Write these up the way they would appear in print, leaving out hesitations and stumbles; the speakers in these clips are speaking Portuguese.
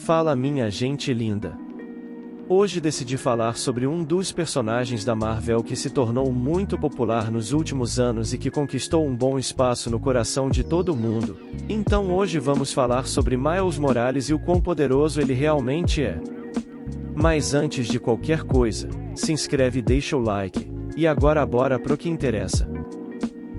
Fala minha gente linda. Hoje decidi falar sobre um dos personagens da Marvel que se tornou muito popular nos últimos anos e que conquistou um bom espaço no coração de todo mundo. Então hoje vamos falar sobre Miles Morales e o quão poderoso ele realmente é. Mas antes de qualquer coisa, se inscreve e deixa o like. E agora bora pro que interessa.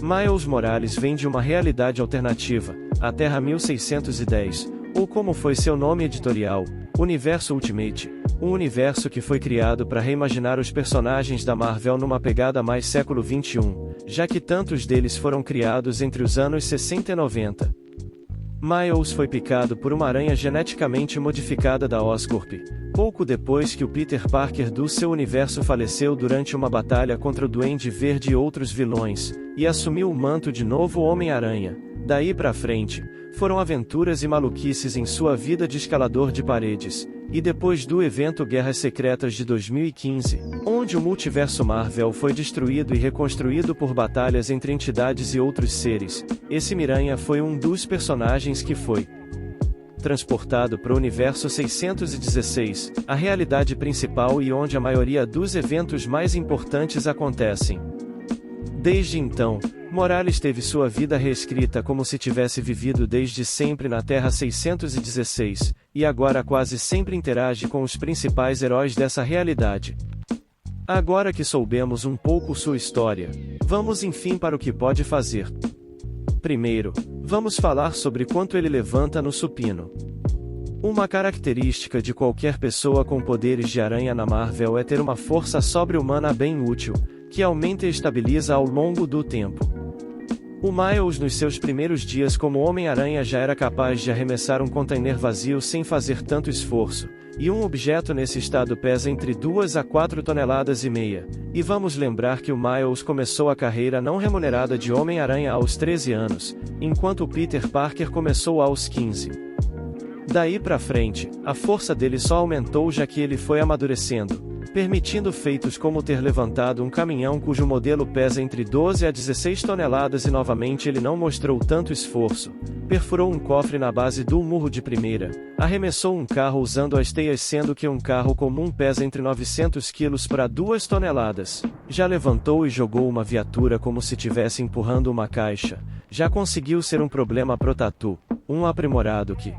Miles Morales vem de uma realidade alternativa, a Terra 1610, ou como foi seu nome editorial, Universo Ultimate, um universo que foi criado para reimaginar os personagens da Marvel numa pegada mais século XXI, já que tantos deles foram criados entre os anos 60 e 90. Miles foi picado por uma aranha geneticamente modificada da Oscorp, pouco depois que o Peter Parker do seu universo faleceu durante uma batalha contra o Duende Verde e outros vilões, e assumiu o manto de novo Homem-Aranha. Daí pra frente, foram aventuras e maluquices em sua vida de escalador de paredes, e depois do evento Guerras Secretas de 2015, onde o multiverso Marvel foi destruído e reconstruído por batalhas entre entidades e outros seres, esse Miranha foi um dos personagens que foi transportado para o universo 616, a realidade principal e onde a maioria dos eventos mais importantes acontecem. Desde então, Morales teve sua vida reescrita como se tivesse vivido desde sempre na Terra 616, e agora quase sempre interage com os principais heróis dessa realidade. Agora que soubemos um pouco sua história, vamos enfim para o que pode fazer. Primeiro, vamos falar sobre quanto ele levanta no supino. Uma característica de qualquer pessoa com poderes de aranha na Marvel é ter uma força sobre-humana bem útil, que aumenta e estabiliza ao longo do tempo. O Miles nos seus primeiros dias como Homem-Aranha já era capaz de arremessar um container vazio sem fazer tanto esforço, e um objeto nesse estado pesa entre 2 a 4 toneladas e meia, e vamos lembrar que o Miles começou a carreira não remunerada de Homem-Aranha aos 13 anos, enquanto o Peter Parker começou aos 15. Daí pra frente, a força dele só aumentou já que ele foi amadurecendo, permitindo feitos como ter levantado um caminhão cujo modelo pesa entre 12 a 16 toneladas e novamente ele não mostrou tanto esforço, perfurou um cofre na base do murro de primeira, arremessou um carro usando as teias sendo que um carro comum pesa entre 900 quilos para 2 toneladas, já levantou e jogou uma viatura como se tivesse empurrando uma caixa, já conseguiu ser um problema pro Tatu, um aprimorado que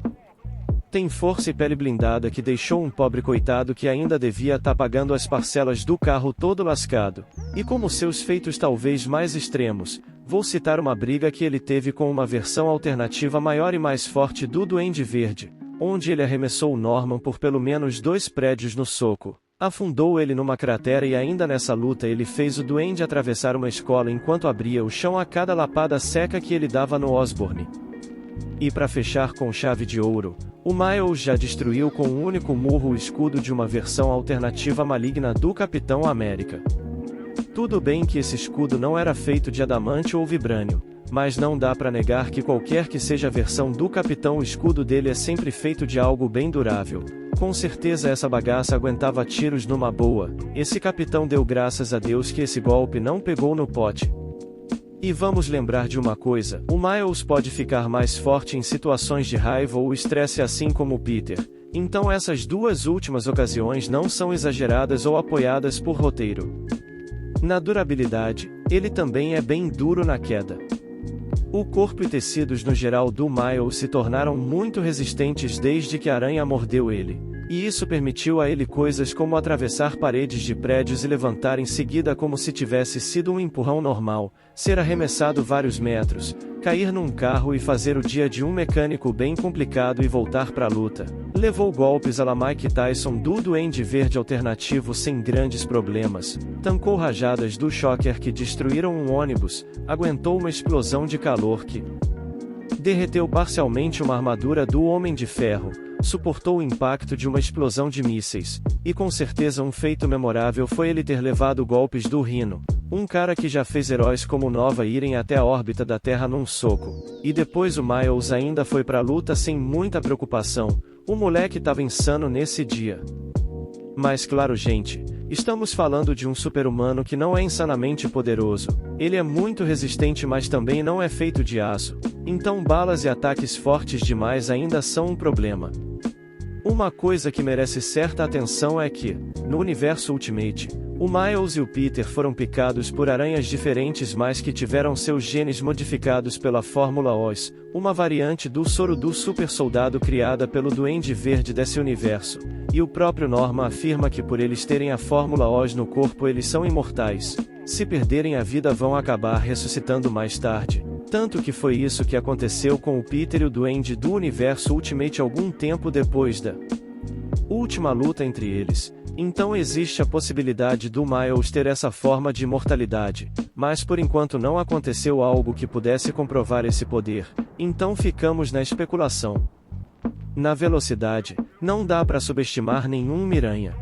tem força e pele blindada que deixou um pobre coitado que ainda devia tá pagando as parcelas do carro todo lascado. E como seus feitos talvez mais extremos, vou citar uma briga que ele teve com uma versão alternativa maior e mais forte do Duende Verde, onde ele arremessou o Norman por pelo menos 2 prédios no soco, afundou ele numa cratera e ainda nessa luta ele fez o Duende atravessar uma escola enquanto abria o chão a cada lapada seca que ele dava no Osborn. E para fechar com chave de ouro, o Miles já destruiu com um único murro o escudo de uma versão alternativa maligna do Capitão América. Tudo bem que esse escudo não era feito de adamante ou vibrânio, mas não dá para negar que qualquer que seja a versão do Capitão o escudo dele é sempre feito de algo bem durável. Com certeza essa bagaça aguentava tiros numa boa, esse Capitão deu graças a Deus que esse golpe não pegou no pote. E vamos lembrar de uma coisa, o Miles pode ficar mais forte em situações de raiva ou estresse assim como o Peter, então essas duas últimas ocasiões não são exageradas ou apoiadas por roteiro. Na durabilidade, ele também é bem duro na queda. O corpo e tecidos no geral do Miles se tornaram muito resistentes desde que a aranha mordeu ele. E isso permitiu a ele coisas como atravessar paredes de prédios e levantar em seguida como se tivesse sido um empurrão normal, ser arremessado vários metros, cair num carro e fazer o dia de um mecânico bem complicado e voltar pra luta. Levou golpes à la Mike Tyson do Duende Verde alternativo sem grandes problemas, tancou rajadas do Shocker que destruíram um ônibus, aguentou uma explosão de calor que derreteu parcialmente uma armadura do Homem de Ferro, suportou o impacto de uma explosão de mísseis, e com certeza um feito memorável foi ele ter levado golpes do Rhino, um cara que já fez heróis como Nova irem até a órbita da Terra num soco, e depois o Miles ainda foi pra luta sem muita preocupação, o moleque tava insano nesse dia. Mas claro gente, estamos falando de um super-humano que não é insanamente poderoso, ele é muito resistente mas também não é feito de aço, então balas e ataques fortes demais ainda são um problema. Uma coisa que merece certa atenção é que, no universo Ultimate, o Miles e o Peter foram picados por aranhas diferentes mas que tiveram seus genes modificados pela Fórmula OS, uma variante do soro do super soldado criada pelo Duende Verde desse universo, e o próprio Norman afirma que por eles terem a Fórmula OS no corpo eles são imortais. Se perderem a vida vão acabar ressuscitando mais tarde. Tanto que foi isso que aconteceu com o Peter e o Duende do universo Ultimate algum tempo depois da última luta entre eles. Então existe a possibilidade do Miles ter essa forma de imortalidade, mas por enquanto não aconteceu algo que pudesse comprovar esse poder, então ficamos na especulação. Na velocidade, não dá para subestimar nenhum Miranha.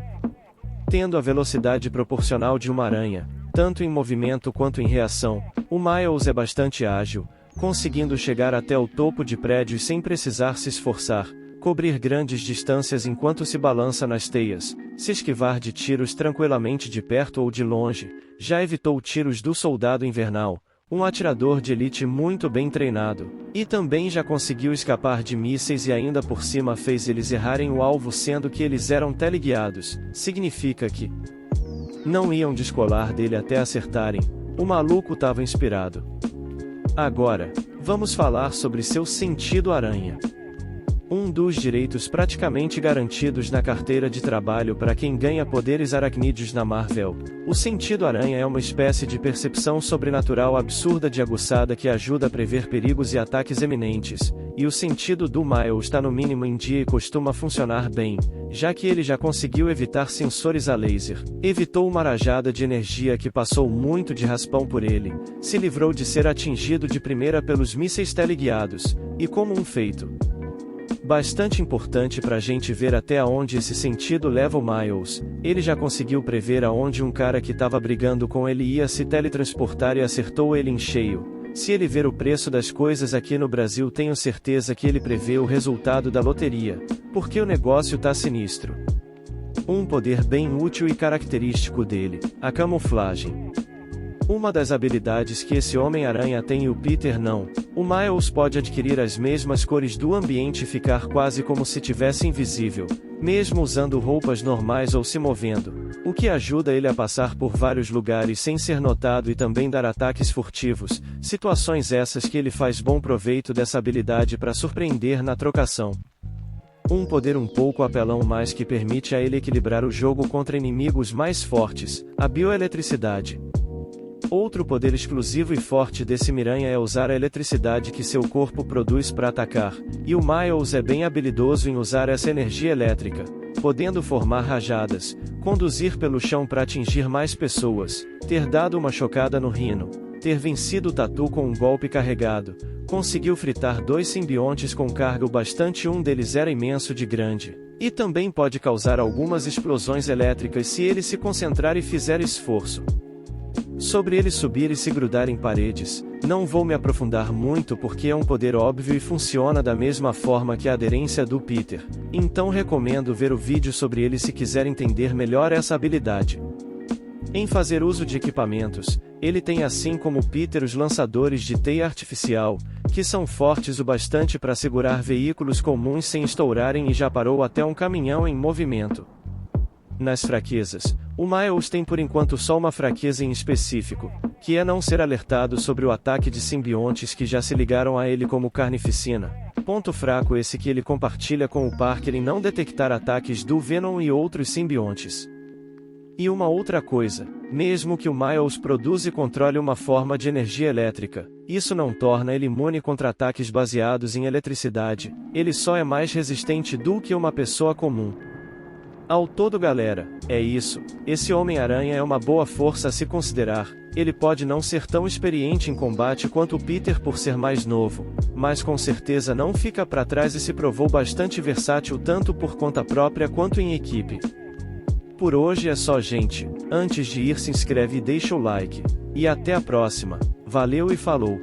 Tendo a velocidade proporcional de uma aranha, tanto em movimento quanto em reação, o Miles é bastante ágil, conseguindo chegar até o topo de prédios sem precisar se esforçar, cobrir grandes distâncias enquanto se balança nas teias, se esquivar de tiros tranquilamente de perto ou de longe, já evitou tiros do Soldado Invernal, um atirador de elite muito bem treinado, e também já conseguiu escapar de mísseis e ainda por cima fez eles errarem o alvo sendo que eles eram teleguiados, significa que não iam descolar dele até acertarem. O maluco estava inspirado. Agora, vamos falar sobre seu sentido aranha. Um dos direitos praticamente garantidos na carteira de trabalho para quem ganha poderes aracnídeos na Marvel. O sentido aranha é uma espécie de percepção sobrenatural absurda de aguçada que ajuda a prever perigos e ataques eminentes, e o sentido do Miles está no mínimo em dia e costuma funcionar bem, já que ele já conseguiu evitar sensores a laser, evitou uma rajada de energia que passou muito de raspão por ele, se livrou de ser atingido de primeira pelos mísseis teleguiados, e como um feito bastante importante pra gente ver até aonde esse sentido leva o Miles, ele já conseguiu prever aonde um cara que tava brigando com ele ia se teletransportar e acertou ele em cheio. Se ele ver o preço das coisas aqui no Brasil tenho certeza que ele prevê o resultado da loteria, porque o negócio tá sinistro. Um poder bem útil e característico dele, a camuflagem. Uma das habilidades que esse Homem-Aranha tem e o Peter não, o Miles pode adquirir as mesmas cores do ambiente e ficar quase como se tivesse invisível, mesmo usando roupas normais ou se movendo, o que ajuda ele a passar por vários lugares sem ser notado e também dar ataques furtivos, situações essas que ele faz bom proveito dessa habilidade para surpreender na trocação. Um poder um pouco apelão mas que permite a ele equilibrar o jogo contra inimigos mais fortes, a bioeletricidade. Outro poder exclusivo e forte desse Miranha é usar a eletricidade que seu corpo produz para atacar, e o Miles é bem habilidoso em usar essa energia elétrica, podendo formar rajadas, conduzir pelo chão para atingir mais pessoas, ter dado uma chocada no Rhino, ter vencido o Tatu com um golpe carregado, conseguiu fritar 2 simbiontes com carga bastante, um deles era imenso de grande, e também pode causar algumas explosões elétricas se ele se concentrar e fizer esforço. Sobre ele subir e se grudar em paredes, não vou me aprofundar muito porque é um poder óbvio e funciona da mesma forma que a aderência do Peter, então recomendo ver o vídeo sobre ele se quiser entender melhor essa habilidade. Em fazer uso de equipamentos, ele tem assim como o Peter os lançadores de teia artificial, que são fortes o bastante para segurar veículos comuns sem estourarem e já parou até um caminhão em movimento. Nas fraquezas, o Miles tem por enquanto só uma fraqueza em específico, que é não ser alertado sobre o ataque de simbiontes que já se ligaram a ele como Carnificina. Ponto fraco esse que ele compartilha com o Parker em não detectar ataques do Venom e outros simbiontes. E uma outra coisa, mesmo que o Miles produza e controle uma forma de energia elétrica, isso não torna ele imune contra ataques baseados em eletricidade, ele só é mais resistente do que uma pessoa comum. Ao todo galera, é isso, esse Homem-Aranha é uma boa força a se considerar, ele pode não ser tão experiente em combate quanto o Peter por ser mais novo, mas com certeza não fica para trás e se provou bastante versátil tanto por conta própria quanto em equipe. Por hoje é só gente, antes de ir se inscreve e deixa o like, e até a próxima, valeu e falou!